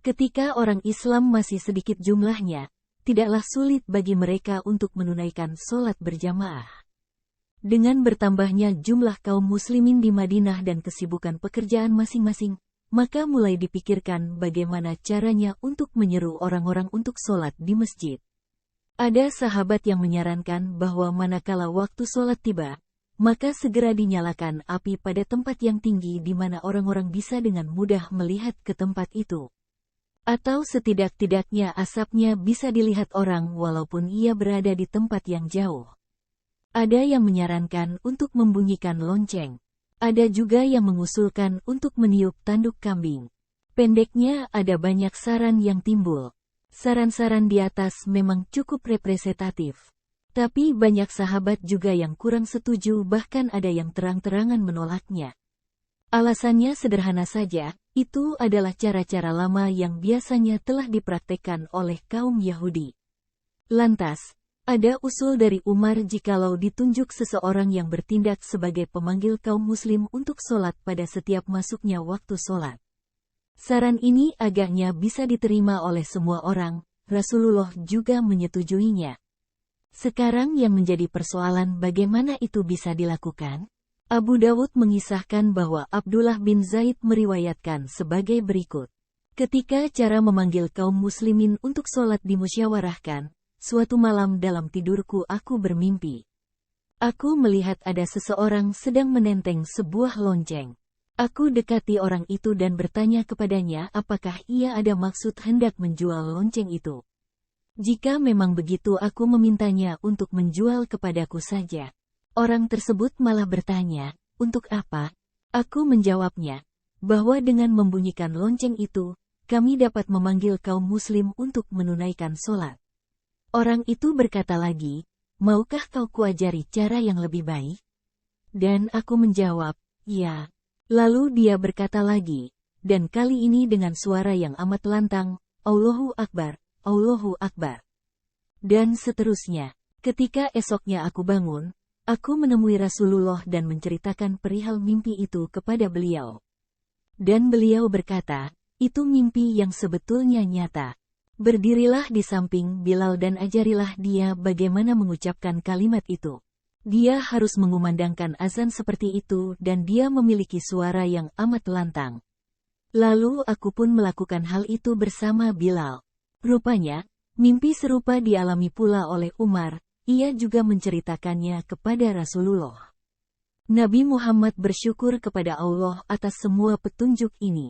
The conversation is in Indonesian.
Ketika orang Islam masih sedikit jumlahnya, tidaklah sulit bagi mereka untuk menunaikan sholat berjamaah. Dengan bertambahnya jumlah kaum muslimin di Madinah dan kesibukan pekerjaan masing-masing, maka mulai dipikirkan bagaimana caranya untuk menyeru orang-orang untuk sholat di masjid. Ada sahabat yang menyarankan bahwa manakala waktu sholat tiba, maka segera dinyalakan api pada tempat yang tinggi di mana orang-orang bisa dengan mudah melihat ke tempat itu. Atau setidak-tidaknya asapnya bisa dilihat orang walaupun ia berada di tempat yang jauh. Ada yang menyarankan untuk membunyikan lonceng. Ada juga yang mengusulkan untuk meniup tanduk kambing. Pendeknya ada banyak saran yang timbul. Saran-saran di atas memang cukup representatif. Tapi banyak sahabat juga yang kurang setuju, bahkan ada yang terang-terangan menolaknya. Alasannya sederhana saja, itu adalah cara-cara lama yang biasanya telah dipraktekkan oleh kaum Yahudi. Lantas, ada usul dari Umar jikalau ditunjuk seseorang yang bertindak sebagai pemanggil kaum muslim untuk sholat pada setiap masuknya waktu sholat. Saran ini agaknya bisa diterima oleh semua orang, Rasulullah juga menyetujuinya. Sekarang yang menjadi persoalan bagaimana itu bisa dilakukan? Abu Dawud mengisahkan bahwa Abdullah bin Zaid meriwayatkan sebagai berikut. Ketika cara memanggil kaum muslimin untuk sholat dimusyawarahkan, suatu malam dalam tidurku aku bermimpi. Aku melihat ada seseorang sedang menenteng sebuah lonceng. Aku dekati orang itu dan bertanya kepadanya apakah ia ada maksud hendak menjual lonceng itu. Jika memang begitu aku memintanya untuk menjual kepadaku saja. Orang tersebut malah bertanya, untuk apa? Aku menjawabnya, bahwa dengan membunyikan lonceng itu, kami dapat memanggil kaum muslim untuk menunaikan sholat. Orang itu berkata lagi, maukah kau kuajari cara yang lebih baik? Dan aku menjawab, ya. Lalu dia berkata lagi, dan kali ini dengan suara yang amat lantang, Allahu Akbar, Allahu Akbar. Dan seterusnya. Ketika esoknya aku bangun, aku menemui Rasulullah dan menceritakan perihal mimpi itu kepada beliau. Dan beliau berkata, itu mimpi yang sebetulnya nyata. Berdirilah di samping Bilal dan ajarilah dia bagaimana mengucapkan kalimat itu. Dia harus mengumandangkan azan seperti itu dan dia memiliki suara yang amat lantang. Lalu aku pun melakukan hal itu bersama Bilal. Rupanya, mimpi serupa dialami pula oleh Umar. Ia juga menceritakannya kepada Rasulullah. Nabi Muhammad bersyukur kepada Allah atas semua petunjuk ini.